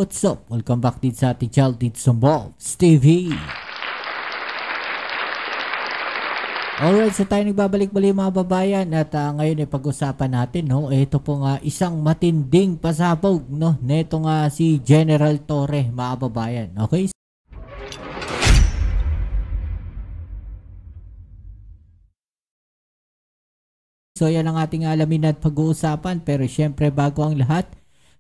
what's up? Welcome back dito sa ating channel dito sa Mobs TV. Alright, so tayo nagbabalik-balik mga babayan at ngayon ay pag-usapan natin, no? Ito po nga isang matinding pasabog, no? Neto nga si General Torre, mga babayan. Okay? So yan ang ating alamin at pag-uusapan, pero syempre bago ang lahat,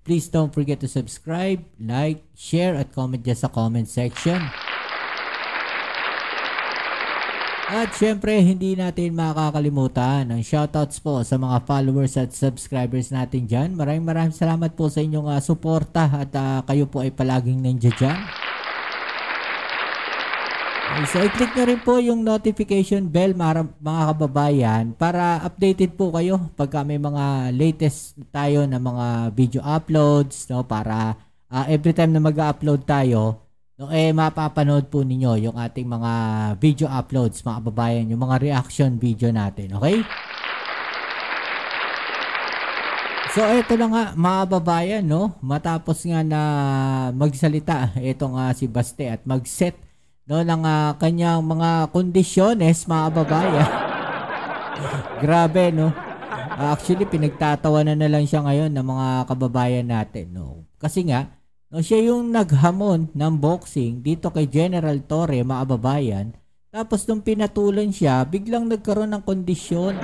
please don't forget to subscribe, like, share, at comment dyan sa comment section. At syempre, hindi natin makakalimutan ang shoutouts po sa mga followers at subscribers natin dyan. Maraming salamat po sa inyong suporta at kayo po ay palaging nandiyan dyan. So, i-click nyo rin po yung notification bell mga kababayan para updated po kayo pagka may mga latest tayo na mga video uploads, no? Para every time na mag-upload tayo, no, mapapanood po ninyo yung ating mga video uploads mga kababayan, yung mga reaction video natin, okay? So, ito na nga mga kababayan, no? Matapos nga na magsalita itong si Baste at mag-set, no, ng kanyang mga kondisyones mga kababayan. Grabe, no? Actually, pinagtatawanan na lang siya ngayon ng mga kababayan natin, no? Kasi nga, no, siya yung naghamon ng boxing dito kay General Torre, mga kababayan. Tapos nung pinatulan siya, biglang nagkaroon ng kondisyon.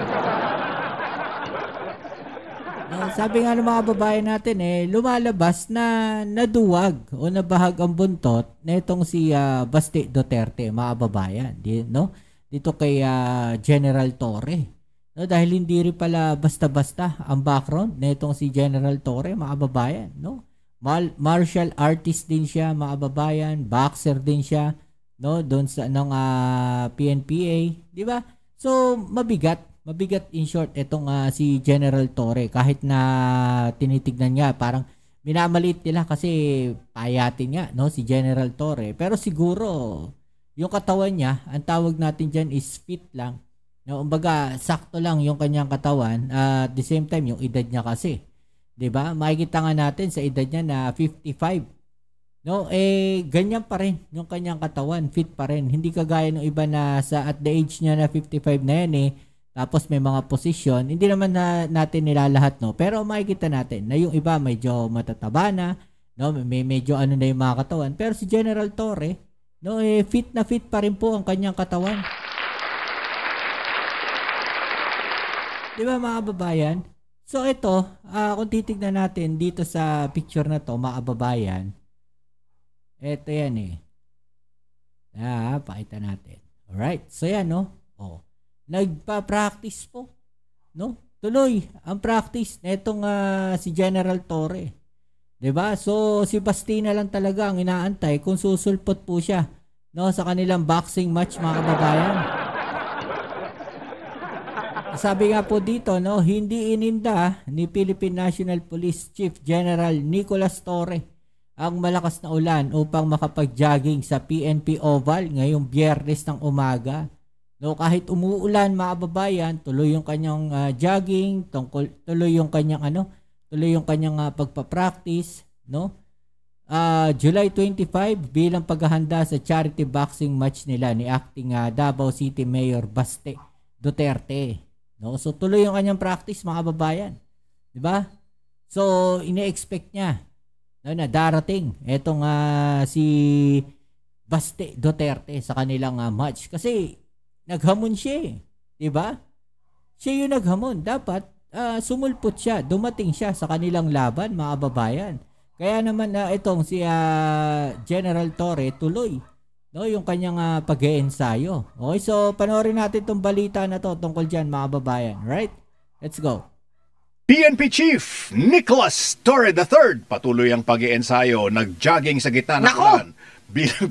Sabi nga ng mga babae natin lumalabas na naduwag o nabahag ang buntot na itong si Baste Duterte, mga babayan, no? Dito kay General Torre. No, dahil hindi rin pala basta-basta ang background na itong si General Torre, mga babayan, no? Martial artist din siya, mga babayan, boxer din siya, no? Doon sa PNPA, di ba? So, mabigat in short itong si General Torre, kahit na tinitignan nga parang minamaliit nila kasi payatin nga, no, si General Torre, pero siguro yung katawan niya, ang tawag natin diyan is fit lang, no? Kumbaga sakto lang yung kanyang katawan, at the same time yung edad niya kasi, 'di ba? Makikita nga natin sa edad niya na 55, no, ganyan pa rin yung kanyang katawan, fit pa rin, hindi kagaya ng iba na sa at the age niya na 55 na yan tapos may mga posisyon, hindi naman natin nilalahat, no? Pero makikita natin na yung iba medyo matataba na, no? May medyo ano na yung mga katawan. Pero si General Torre, no, fit na fit pa rin po ang kanyang katawan. Di ba mga kababayan? So ito, kung titignan natin dito sa picture na to, mga kababayan, ito yan pakita natin. Alright, so yan, no? Nagpa-practice po, no? Tuloy ang practice netong si General Torre. 'Di ba? So si Bastina lang talaga ang inaantay kung susulpot po siya, no, sa kanilang boxing match, mga kababayan. Sabi nga po dito, no, hindi ininda ni Philippine National Police Chief General Nicolas Torre ang malakas na ulan upang makapag-jogging sa PNP Oval ngayong Biyernes ng umaga. No, kahit umuulan, mga kababayan, tuloy yung kanyang jogging, tuloy yung kanyang pagpa-practice, no? July 25 bilang paghahanda sa charity boxing match nila ni acting Davao City Mayor Baste Duterte, no? So tuloy yung kanyang practice, mga kababayan. 'Di ba? So ini-expect niya, no, na darating etong si Baste Duterte sa kanilang match kasi naghamon siya, 'di ba? Siya yung naghamon. Dapat sumulpot siya, dumating siya sa kanilang laban, mga kababayan. Kaya naman itong si General Torre tuloy, no, yung kanyang pag-iensayo. Okay, so panoorin natin tong balita na to tungkol diyan, mga kababayan. Right? Let's go. PNP Chief Nicolas Torre III patuloy ang pag-iensayo, nag-jogging sa gitna ng ulan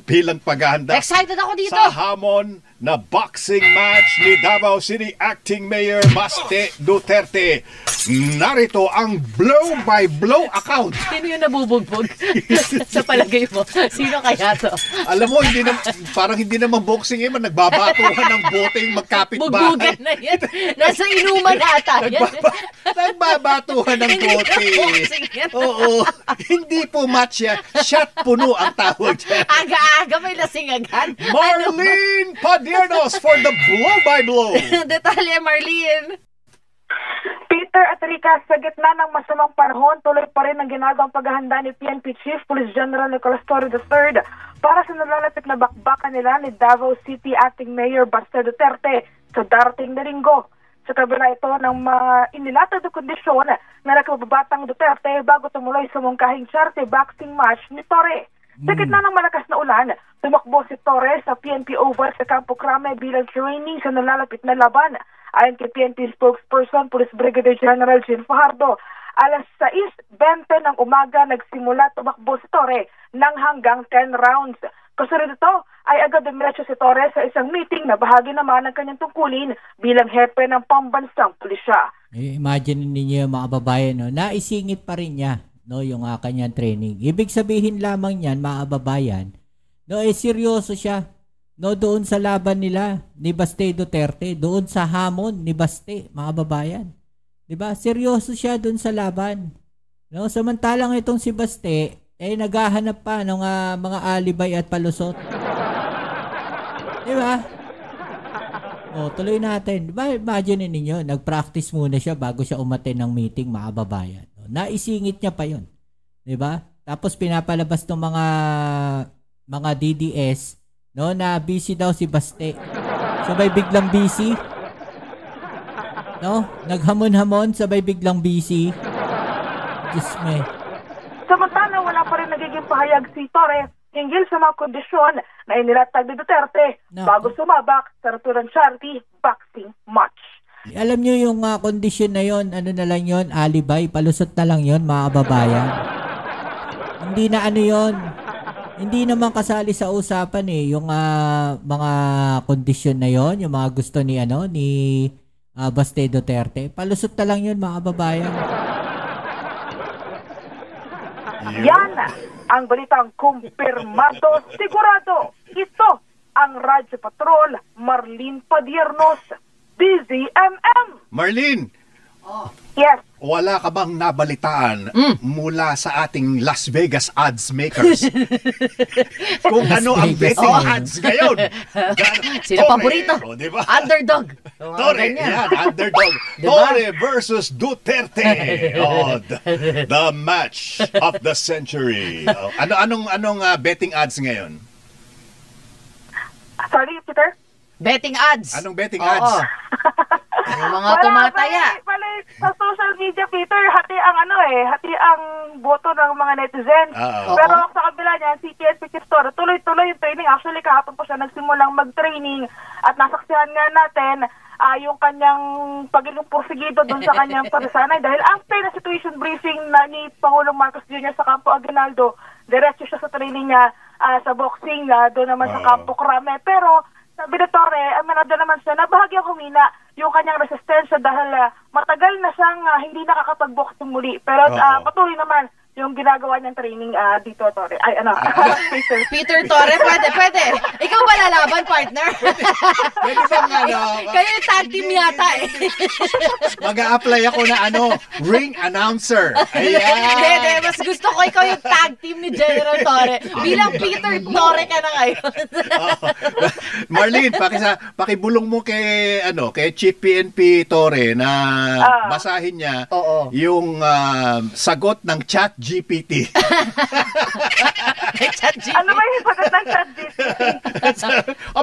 bilang paghahanda excited ako dito sa hamon na boxing match ni Davao City Acting Mayor Baste Duterte. Narito ang blow-by-blow account. Sino yung nabubugbog? Sa palagay mo, sino kaya to? Alam mo, parang hindi naman boxing nagbabatuhan ng boteng magkapit-bahay. Bugbugan na yan. Nasa inuman ata yan. Nagbabatuhan ng bote. Boxing yan. Oo. Hindi po match yan. Shot puno ang tawag dyan. Aga-aga may lasing agad. Marlene Padiernos for the blow-by-blow. Detalye, Marlene. Peter at Rica, sa gitna ng masamang panahon, tuloy pa rin ang ginagawang paghahanda ni PNP Chief Police General Nicolas Torre III para sa nalalapit na bakbakan nila ni Davao City Acting Mayor Baste Duterte sa darating na linggo. Sa kabila ito ng mga inilatag na kondisyon na nakababatang Duterte bago tumuloy sa mungkahing charity boxing match ni Torre. Sa gitna ng malakas na ulan, tumakbo si Torre sa PNP Oval sa Campo Crame bilang training sa nalalapit na laban. Ayon kay PNP spokesperson, Police Brigadier General Jean Fajardo, alas 6:20 ng umaga nagsimula tumakbo si Torre ng hanggang 10 rounds. Kasunod ito ay agad dumiretso si Torre sa isang meeting na bahagi naman ng kanyang tungkulin bilang hepe ng pambansang pulisya. Imagine ninyo yung mga babayan, no? Naisingit pa rin niya, no, yung kanyang training. Ibig sabihin lamang niyan, mga babayan, no, seryoso siya. No, doon sa laban nila ni Baste Duterte, doon sa hamon ni Baste, mga babayan. 'Di ba? Seryoso siya doon sa laban. No, samantalang itong si Baste naghahanap pa ng mga alibay at palusot. 'Di ba? Tuloy natin. 'Di ba? Imagine ninyo, nag-practice muna siya bago siya umattend ng meeting, mga babayan. No, naisingit niya pa 'yon. 'Di ba? Tapos pinapalabas ng mga DDS, no, na busy daw si Baste. Sabay biglang busy. No, naghamon-hamon, sabay biglang busy. Diyos me. Samantala, wala pa rin nagiging pahayag si Torre hinggil sa mga kondisyon na inilatag ni Duterte bago sumabak sa naturang charity boxing match. Alam nyo yung kondisyon na yon, ano na lang yon, alibay, palusot na lang yon, mga babayan. Hindi na ano yon. Hindi naman kasali sa usapan yung mga kondisyon na yon, yung mga gusto ni Baste Duterte. Palusot na lang yun, mga babayan. Yan ang balitang kumpirmado, sigurado. Ito ang Radyo Patrol, Marlene Padiernos, DZMM. Marlene, Yes. wala ka bang nabalitaan mula sa ating Las Vegas odds makers? Kung ano ang betting odds ngayon? Sino paborito? Diba? Underdog. Torre, yan, underdog. Diba? Torre versus Duterte. The match of the century. Anong betting odds ngayon? Sorry, Peter? Betting odds. Anong betting Oo. odds? Yung mga tumataya. Wala, sa social media, Peter, hati ang boto ng mga netizens. Pero sa kabila niyan, si PNP Chief Torre, tuloy-tuloy yung training. Actually, kahapon po siya nagsimulang mag-training at nasaksihan nga natin yung kanyang pagiging porsigido doon sa kanyang pagsasanay. Dahil after na situation briefing na ni Pangulong Marcos Jr. sa Campo Aguinaldo, diretso siya sa training niya sa boxing, doon naman sa Campo Crame. Pero sabi ni Torre, aminado naman siya na bahagyang humina yung kanyang resistensya dahil matagal na siyang hindi nakakapag-boxing muli. Pero patuloy naman yung ginagawa niyang training dito, Torre. Peter Torre, pwede. Ikaw ba lalaban, partner? Pwede bang Kayo yung tag team yata eh. mag-a-apply ako na ring announcer. Ayan. Hindi, mas gusto ko ikaw yung tag team ni General Torre. Bilang Peter Torre ka na ngayon. Marlene, pakibulong mo kay Chief PNP Torre na basahin niya yung sagot ng Chat GPT. Ano ba yung sagot ng Chat GPT?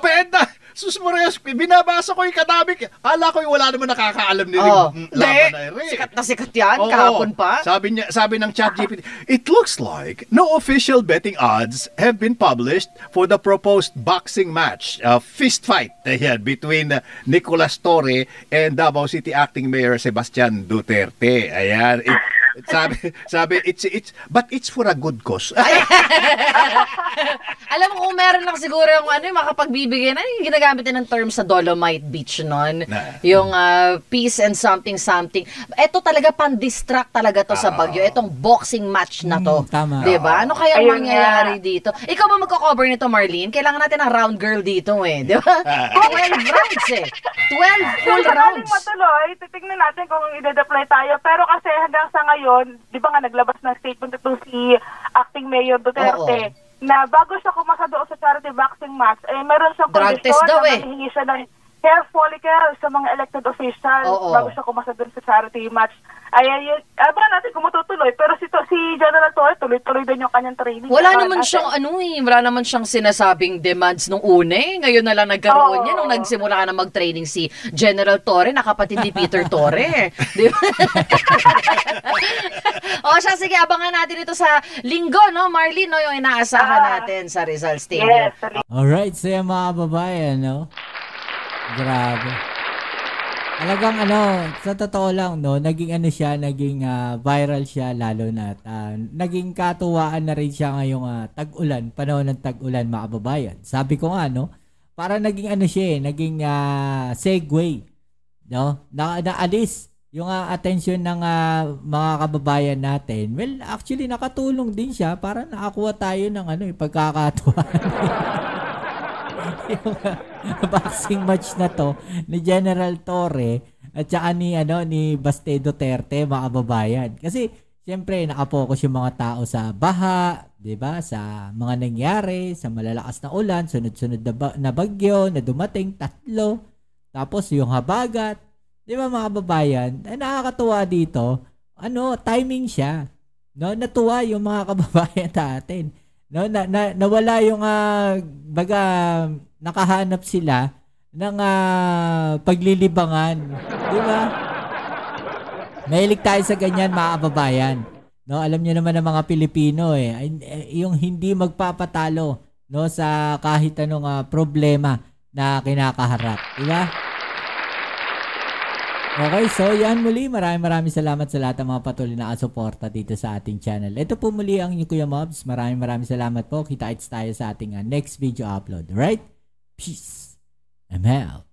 Edna, susmurayos, binabasa ko yung kadamik. Hala ko yung wala naman nakakaalam ni laban na rin. Sikat na sikat yan, kahapon pa. Sabi ng Chat GPT, it looks like no official betting odds have been published for the proposed boxing match, fist fight between Nicolas Torre and Davao City Acting Mayor Sebastian Duterte. Ayan. sabi but it's for a good cause. Alam mo kung meron lang siguro yung yung makapagbibigay na yung ginagamit din ng term sa Dolomite Beach noon. Yung peace and something. Ito talaga pan-distract talaga to sa Baguio. Itong boxing match na to. Tama. Diba? Ano kaya mangyayari dito? Ikaw ba magko-cover nito, Marlene? Kailangan natin ng round girl dito Diba? 12 rounds 12 full rounds. Kung matuloy, titignan natin kung i-deploy tayo. Pero kasi hanggang sa ngayon, di ba nga naglabas ng statement itong si Acting Mayor Duterte na bago siya kumasa doon sa charity boxing match, meron siyang kondisyon na mahihingi siya ng hair follicle sa mga elected officials bago siya kumasa doon sa charity match. Abangan natin kung matutuloy. Pero si General Torre, tuloy-tuloy din yung kanyang training. Wala naman siyang sinasabing demands nung una Ngayon na lang nagkaroon niya nung nagsimula na mag-training si General Torre, nakapatid ni Peter Torre. Di ba? Sige, abangan natin ito sa linggo, no, Marlene, no, yung inaasahan natin sa Rizal Stadium. Yes. Alright, saya mga babayan, no? Grabe. Talagang sa totoo lang, no, naging viral siya lalo na naging katuwaan na rin siya ngayong tag-ulan, panahon ng tag-ulan mga kababayan. Sabi ko nga, no, para naging naging segue, no, naalis yung attention ng mga kababayan natin. Well, actually nakatulong din siya para nakakuha tayo ng pagkakatuwaan. Yung boxing match na to ni General Torre at saka ni Baste Duterte mga kababayan. Kasi siyempre nakapokus yung mga tao sa baha, 'di ba? Sa mga nangyari, sa malalakas na ulan, sunod-sunod na bagyo na dumating 3. Tapos yung habagat, 'di ba mga kababayan? Nakakatuwa dito. Timing siya. No, natuwa yung mga kababayan natin. No, nawala yung nakahanap sila ng paglilibangan, di ba? Mahilig tayo sa ganyan mga kababayan. No, alam niyo naman ng mga Pilipino yung hindi magpapatalo no sa kahit anong problema na kinakaharap, di ba? Okay, so yan muli. Maraming salamat sa lahat ng mga patuloy na suporta dito sa ating channel. Ito po muli ang inyong Kuya Mobs. Maraming salamat po. Kita-kits tayo sa ating next video upload. Alright? Peace. I'm out.